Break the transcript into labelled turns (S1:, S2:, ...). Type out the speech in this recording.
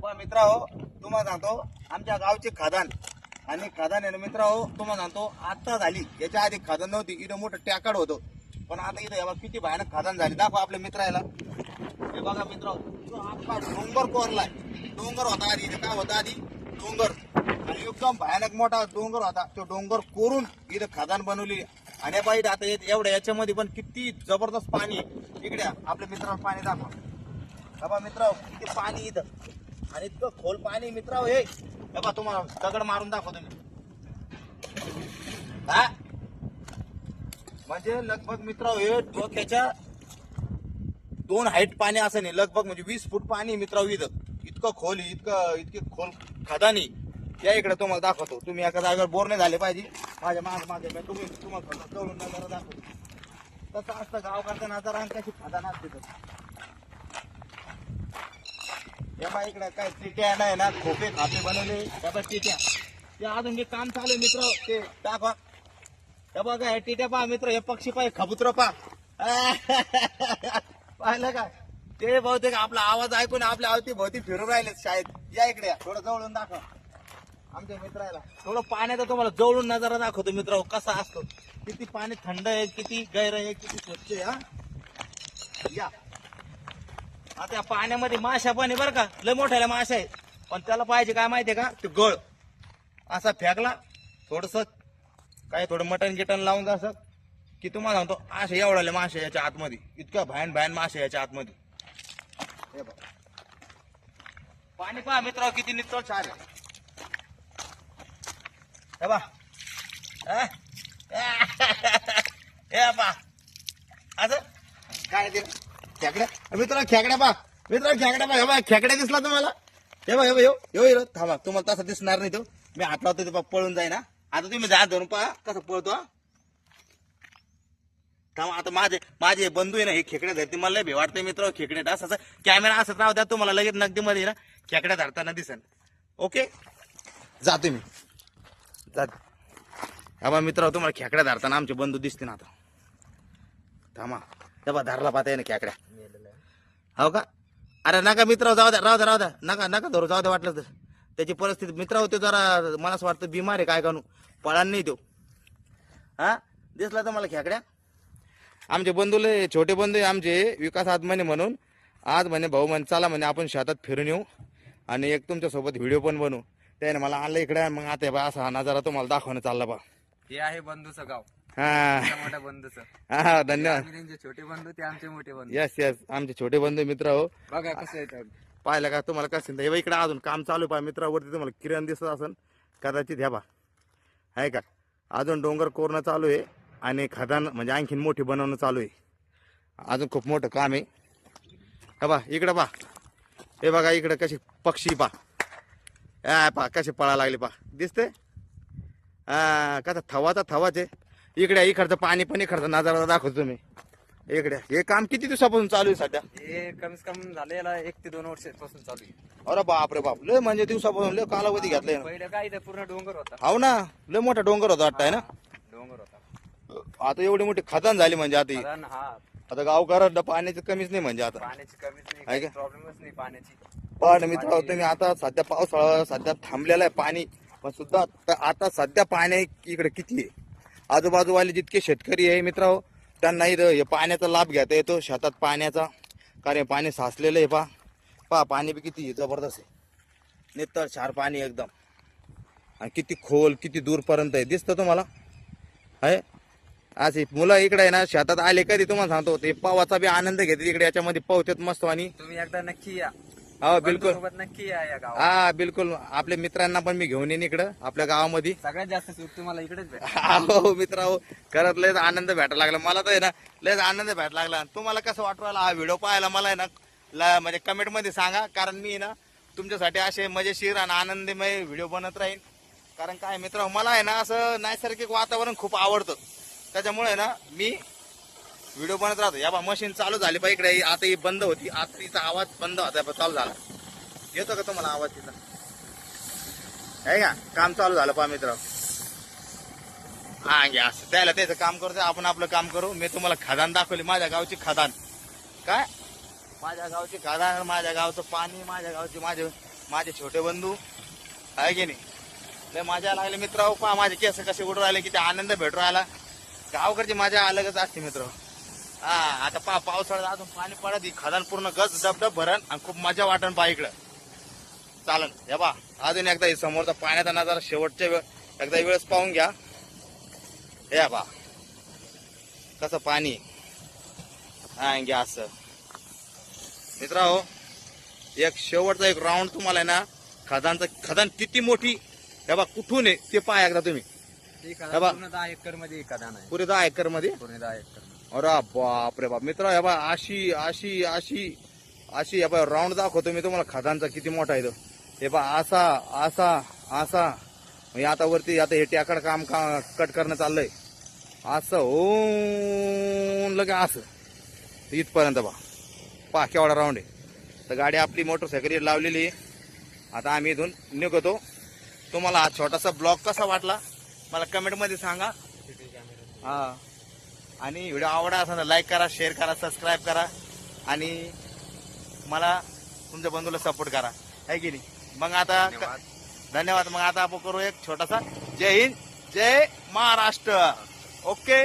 S1: बा मित्रांनो, तुम्हाला सांगतो आमच्या गावची खदान आणि खदान आहे ना मित्रांनो, तुम्हाला सांगतो आता झाली. याच्या आधी खदान नव्हती, इथं मोठं टॅकाड होतं, पण आता इथं बघा किती भयानक खदान झाली. दाखवा आपल्या मित्राला. हे बघा मित्रांनो, आपला डोंगर कोरलाय. डोंगर होता आधी, इथं काय होतं आधी डोंगर, आणि एकदम भयानक मोठा डोंगर होता. तो डोंगर कोरून इथं खदान बनवली. आणि पाहिजे आता एवढ्या याच्यामध्ये पण किती जबरदस्त पाणी. इकडे आपल्या मित्राला पाणी दाखवा. बाबा मित्रांनो, किती पाणी इथं, आणि इतकं खोल पाणी मित्रांनो. हे बाबा तुम्हाला दगड मारून दाखवतो मी. हा म्हणजे लगभग मित्रांनो हे डोक्याच्या 2 हाईट पाणी असं नाही, लगभग म्हणजे 20 फूट पाणी मित्रांनो इथं. इतकं खोल, इतकी खोल खदानी. या इकडे तुम्हाला दाखवतो. तुम्ही एका जागेवर बोर नाही झाले पाहिजे. माझ्या मागे तुम्हाला जवळून नजारा दाखवतो. तसं असतं गावकडचा नजारा आणि कशी खदान असते. तर या बा इकडे काय टिट्या नाही ना, खोपे खापे बनवले त्या टिट्या. ते अजून जे काम चालू आहे मित्र, ते दाखवा. हे बघा हे टिट्या पहा मित्र, हे पक्षी पाय खबुत्र पहा. पाहिलं का? ते बहुतेक आपला आवाज ऐकून आपल्या अवतीभोवती फिरून राहिले शाळेत. या इकडे थोडं जवळून दाखवा आमच्या मित्राला. थोडं पाण्याचा तुम्हाला जवळून नजारा दाखवतो मित्र, कसा असतो. किती पाणी थंड आहे, किती गैर आहे, किती स्वच्छ आहे. हा या आता या पाण्यामध्ये माशा पण आहे बरं का, लय मोठ्याला माशा आहे. पण त्याला पाहिजे काय माहितीये का, ते गळ असा फेकला थोडस, काय थोडं मटण गिटन लावून असं की तुम्हाला सांगतो अशा एवढ्याला माशा याच्या आतमध्ये. इतका भयान माशा याच्या आतमध्ये. हे बघ पाणी पहा मित्र, किती नितळ छान आहे. हे बा हे बा असं काय दिलं खेकड्या मित्र, खेकड्या पा मित्र, खेकड्या पा. हे बा खेकड्या दिसला तुम्हाला. हे बा हे येऊ थांबा, तुम्हाला तसं दिसणार नाही तो. मी हात लावतो ते पळून जाईन. आता तुम्ही जा धरून पहा कसं पळतो. थांबा आता माझे बंधू आहे ना, हे खेकड्या धरते. मला लय भे वाटतंय मित्र खेकड्या. असं कॅमेरा असं राहू द्या, तुम्हाला लगेच नगदीमध्ये ना खेकड्या धरताना दिसन. ओके जातो मी, जातो. हा मित्र, तुम्हाला खेकड्या धरताना आमचे बंधू दिसते ना. आता थांबा, तेव्हा धरला पाहता ना खेकड्या. हो का? अरे नका मित्र, जाऊ द्या, राहू द्या, नका धरू, जाऊ द्या. वाटलं तर त्याची परिस्थिती मित्र होते जरा, मला असं वाटतं बिमार आहे काय कानू, पळान नाही तो. हा दिसला तर मला खेकड्या. आमचे बंधूले छोटे बंधू आमचे विकास आत्माने म्हणून आज म्हणे भाऊ म्हणे चला म्हणे आपण शेतात फिरून येऊ आणि एक तुमच्या सोबत व्हिडिओ पण बनवू. त्याने मला आणलं इकडे. मग आता बा असा नजारा तुम्हाला दाखवणं चालला बा.
S2: हे आहे बंधूचं गाव.
S1: हा
S2: मोठ्या बंधूचं.
S1: हा धन्यवाद.
S2: त्यांचे छोटे बंधू, ते आमचे मोठे बंधू.
S1: यस आमचे छोटे बंधू मित्र. हो
S2: बघा कसं येतात.
S1: पाहिलं का तुम्हाला कसं. हे इकडे अजून काम चालू पहा मित्रावरती. तुम्हाला किरण दिसत असेल कदाचित. ह्या बा आहे का, अजून डोंगर कोरणं चालू आहे आणि खदान म्हणजे आणखीन मोठी बनवणं चालू आहे. अजून खूप मोठं काम आहे. हा बा इकडं पा, हे बघा इकडं कशी पक्षी पा, पा कसे पळा लागले पा, दिसते. हा कसा थवाचा थवाच आहे. इकडचं पाणी पण इकडचा नजारा दाखवतो तुम्ही. इकडे हे काम किती दिवसापासून चालू आहे सध्या?
S2: हे कमीत कमी झाले याला 1 ते 2 वर्षापासून चालू आहे.
S1: अरे बाप रे बाप, लय म्हणजे दिवसापासून लय कालावधी घेतलाय.
S2: पहिले काय इथे पूर्ण डोंगर होता.
S1: हो ना, लय मोठा डोंगर होता वाटतंय ना.
S2: डोंगर होता.
S1: आता एवढी मोठी खदान झाली म्हणजे आता
S2: कारण हा
S1: आता गावकऱ्यांना पाण्याची कमीच नाही म्हणजे आता.
S2: पाण्याची कमीच
S1: आहे
S2: नाही,
S1: का?
S2: प्रॉब्लेमच नाही पाण्याची.
S1: पण मित्र तुम्ही आता सध्या पावसाळा सध्या थांबलेला आहे पाणी, पण सुद्धा आता सध्या पाणी इकडे किती आहे. आजूबाजूवाले जितके शेतकरी आहे मित्र, त्यांना इथं हे पाण्याचा लाभ घेता येतो शेतात पाण्याचा. कारण पाणी साचलेलं आहे. पहा पाणी बी किती जबरदस्त आहे, नितळ क्षार पाणी एकदम. आणि किती खोल, किती दूरपर्यंत आहे दिसतं तुम्हाला. आहे असे मुलं इकडे आहे ना शेतात आले कधी तुम्हाला सांगतो ते पावाचा बी आनंद घेतात इकडे. याच्यामध्ये पावतात मस्त. आणि
S2: तुम्ही एकदा नक्की या.
S1: हो बिलकुल,
S2: सोबत नक्की या गावात.
S1: हा बिलकुल. आपल्या मित्रांना पण मी घेऊन येईन इकडं आपल्या गावामध्ये.
S2: सगळ्यात जास्त सुख तुम्हाला इकडेच भेटेल.
S1: हो मित्र, हो खरंच लयच आनंद भेटायला लागला मला तर आहे ना. लयच आनंद भेटायला लागला. तुम्हाला कसं वाटू राहिला हा व्हिडिओ पाहायला मला आहे ना, म्हणजे कमेंट मध्ये सांगा. कारण मी ना तुमच्यासाठी असे मजेशीर आणि आनंदमय व्हिडिओ बनत राहीन. कारण काय मित्र, मला आहे ना असं नैसर्गिक वातावरण खूप आवडतं. त्याच्यामुळे ना मी व्हिडिओ बनत राहतो. या बा मशीन चालू झाली पाहिजे इकडे. आता ही बंद होती, आता तिचा आवाज बंद होता, चालू झाला. येतो का तुम्हाला आवाज तिचा? आहे का? काम चालू झालं पहा मित्र. हा घ्या असं त्याला त्याचं काम करतोय, आपण आपलं काम करू. मी तुम्हाला खदान दाखवली, माझ्या गावची खदान. काय माझ्या गावची खदान, माझ्या गावचं पाणी, माझ्या गावची माझे माझे छोटे बंधू आहे की नाही लय मजा लागली मित्र. पहा माझे केस कसे उडून राहिले, किती आनंद भेटू राहिला. गावकडची मजा अलगच असते मित्र. हा आता पहा पावसाळ्यात अजून पाणी पडत ही खदान पूर्ण गज डबडब भरण आणि खूप मजा वाटण पहा इकडं. चालन हे बा अजून एकदा हे समोरचा पाण्याचा नजारा शेवटच्या एकदा वेळेस पाहून घ्या. हे बा कसं पाणी हा घ्या असं मित्र हो. एक शेवटचा एक राऊंड तुम्हाला आहे ना खदान किती मोठी हे बा कुठून आहे ते पहा एकदा तुम्ही. हे बा
S2: पूर्ण 10 एकर मध्ये खदान आहे.
S1: पुरे 10 एकर मध्ये.
S2: पूर्ण 10 एकर.
S1: अरे बाप रे बाप मित्र हे बा अशी अशी अशी अशी हे बा राऊंड दाखवतो मी तुम्हाला खदानचा किती मोठा आहे तो. हे बा असा असा असा म्हणजे आता वरती आता हे टॅकड काम कट करणं चाललंय असं होऊन लगे असं इथपर्यंत पहा केवढा राऊंड आहे. तर गाडी आपली मोटरसायकल लावलेली आहे. आता आम्ही इथून निघतो. तुम्हाला हा छोटासा ब्लॉग कसा वाटला मला कमेंटमध्ये सांगा. हा आणि व्हिडिओ आवडला असेल तर लाईक करा, शेअर करा, सबस्क्राईब करा आणि मला तुमच्या बंधूला सपोर्ट करा आहे की नाही. मग आता धन्यवाद. मग आता आपण करू एक छोटासा जय हिंद जय महाराष्ट्र. ओके.